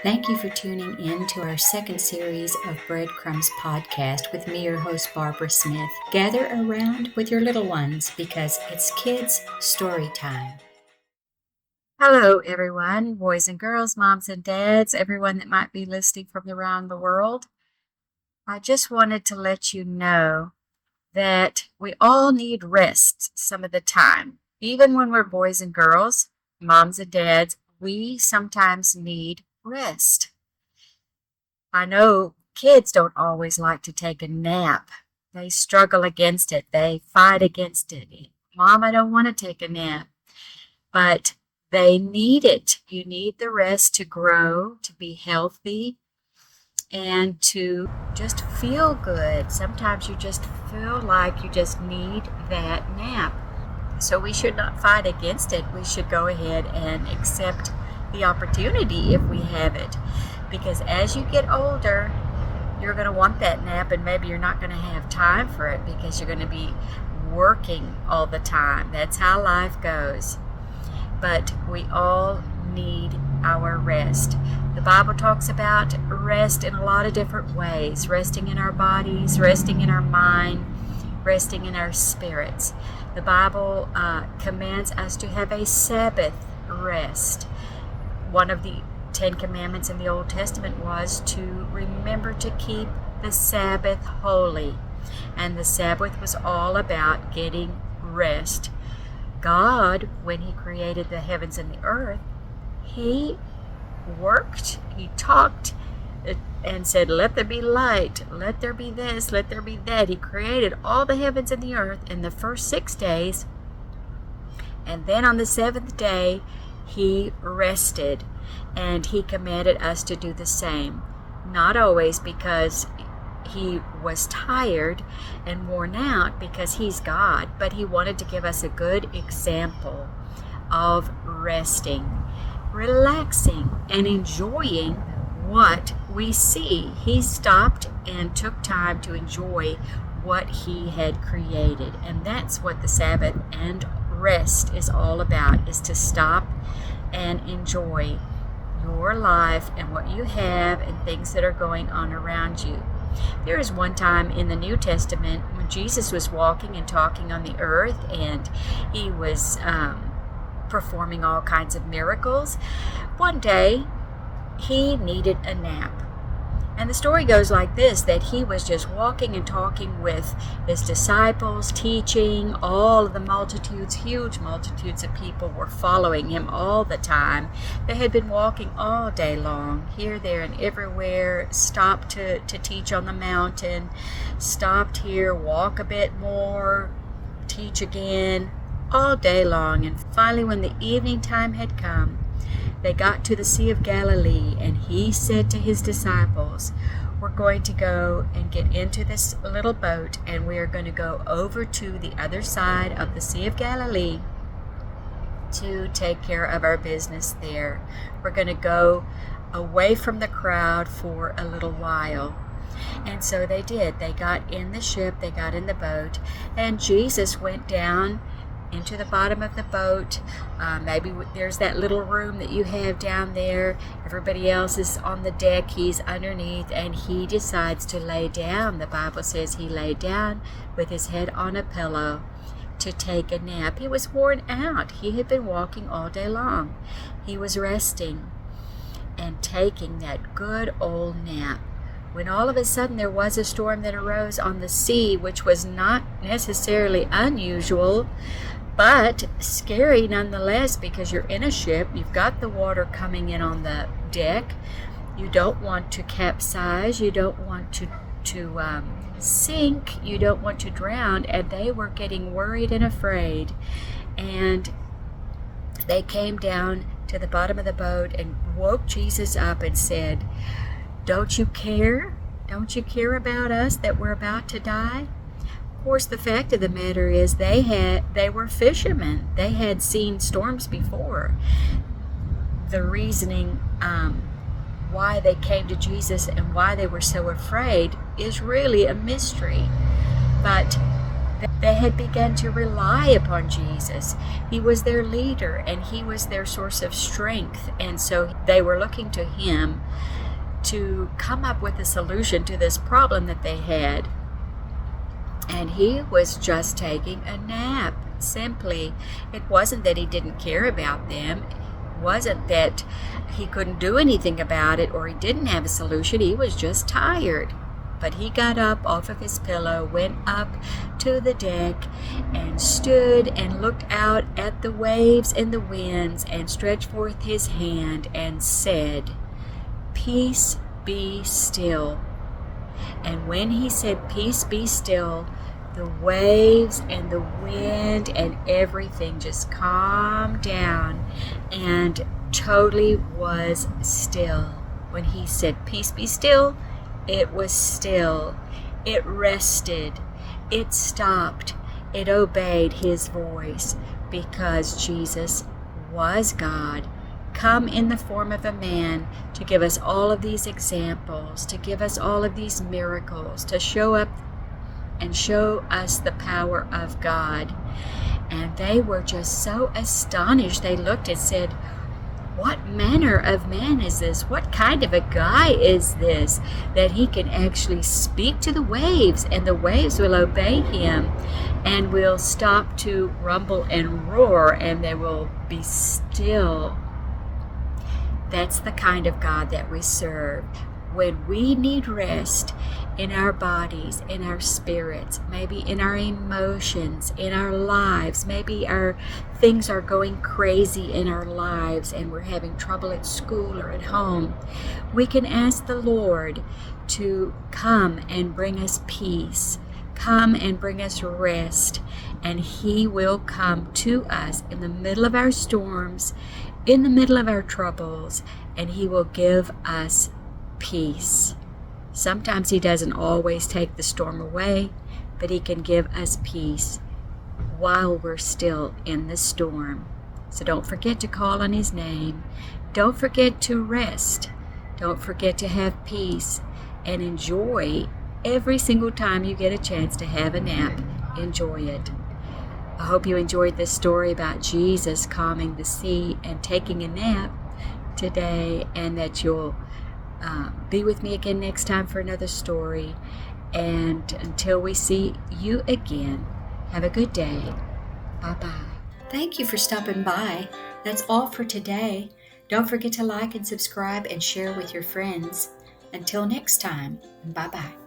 Thank you for tuning in to our second series of Breadcrumbs podcast with me, your host, Barbara Smith. Gather around with your little ones because it's kids' story time. Hello, everyone, boys and girls, moms and dads, everyone that might be listening from around the world. I just wanted to let you know that we all need rest some of the time. Even when we're boys and girls, moms and dads, we sometimes need rest. I know kids don't always like to take a nap. They struggle against it. They fight against it. Mom, I don't want to take a nap. But they need it. You need the rest to grow, to be healthy, and to just feel good. Sometimes you just feel like you just need that nap. So we should not fight against it. We should go ahead and accept the opportunity if we have it. Because as you get older, you're going to want that nap, and maybe you're not going to have time for it because you're going to be working all the time. That's how life goes. But we all need our rest. The Bible talks about rest in a lot of different ways. Resting in our bodies, resting in our mind, resting in our spirits. The Bible commands us to have a Sabbath rest. One of the 10 Commandments in the Old Testament was to remember to keep the Sabbath holy. And the Sabbath was all about getting rest. God, when He created the heavens and the earth, He worked, He talked, and said, let there be light, let there be this, let there be that. He created all the heavens and the earth in the first 6 days. And then on the seventh day, He rested. And He commanded us to do the same. Not always because He was tired and worn out, because He's God, but He wanted to give us a good example of resting, relaxing, and enjoying what we see. He stopped and took time to enjoy what He had created. And that's what the Sabbath and rest is all about, is to stop and enjoy your life and what you have and things that are going on around you. There is one time in the New Testament when Jesus was walking and talking on the earth, and He was performing all kinds of miracles. One day, He needed a nap. And the story goes like this, that He was just walking and talking with His disciples, teaching. All of the multitudes, huge multitudes of people were following Him all the time. They had been walking all day long, here, there, and everywhere, stopped to teach on the mountain, stopped here, walk a bit more, teach again, all day long. And finally, when the evening time had come, they got to the Sea of Galilee, and He said to His disciples, we're going to go and get into this little boat, and we are going to go over to the other side of the Sea of Galilee to take care of our business there. We're going to go away from the crowd for a little while. And so they did. They got in the ship, they got in the boat, and Jesus went down into the bottom of the boat. Maybe there's that little room that you have down there. Everybody else is on the deck. He's underneath, and He decides to lay down. The Bible says He lay down with His head on a pillow to take a nap. He was worn out. He had been walking all day long. He was resting and taking that good old nap, when all of a sudden there was a storm that arose on the sea, which was not necessarily unusual, but scary nonetheless, because you're in a ship, you've got the water coming in on the deck, you don't want to capsize, you don't want to sink, you don't want to drown, and they were getting worried and afraid. And they came down to the bottom of the boat and woke Jesus up and said, don't you care? Don't you care about us, that we're about to die? Of course, the fact of the matter is they were fishermen. They had seen storms before. The reasoning why they came to Jesus and why they were so afraid is really a mystery. But They had begun to rely upon Jesus. He was their leader and he was their source of strength. And so they were looking to him to come up with a solution to this problem that they had. And he was just taking a nap, simply. It wasn't that he didn't care about them. It wasn't that he couldn't do anything about it or he didn't have a solution. He was just tired. But he got up off of his pillow, went up to the deck, and stood and looked out at the waves and the winds, and stretched forth his hand and said, "Peace, be still." And when he said, "Peace, be still," the waves and the wind and everything just calmed down and totally was still. When he said, "Peace, be still," it was still. It rested. It stopped. It obeyed his voice because Jesus was God, come in the form of a man to give us all of these examples, to give us all of these miracles, to show up and show us the power of God. And they were just so astonished. They looked and said, "What manner of man is this? What kind of a guy is this that he can actually speak to the waves and the waves will obey him and will stop to rumble and roar and they will be still?" That's the kind of God that we serve. When we need rest in our bodies, in our spirits, maybe in our emotions, in our lives, maybe our things are going crazy in our lives and we're having trouble at school or at home, we can ask the Lord to come and bring us peace, come and bring us rest, and He will come to us in the middle of our storms, in the middle of our troubles, and He will give us peace. Sometimes He doesn't always take the storm away, but He can give us peace while we're still in the storm. So don't forget to call on His name. Don't forget to rest. Don't forget to have peace and enjoy every single time you get a chance to have a nap. Enjoy it. I hope you enjoyed this story about Jesus calming the sea and taking a nap today, and that you'll be with me again next time for another story. And until we see you again, have a good day. Bye-bye. Thank you for stopping by. That's all for today. Don't forget to like and subscribe and share with your friends. Until next time, bye-bye.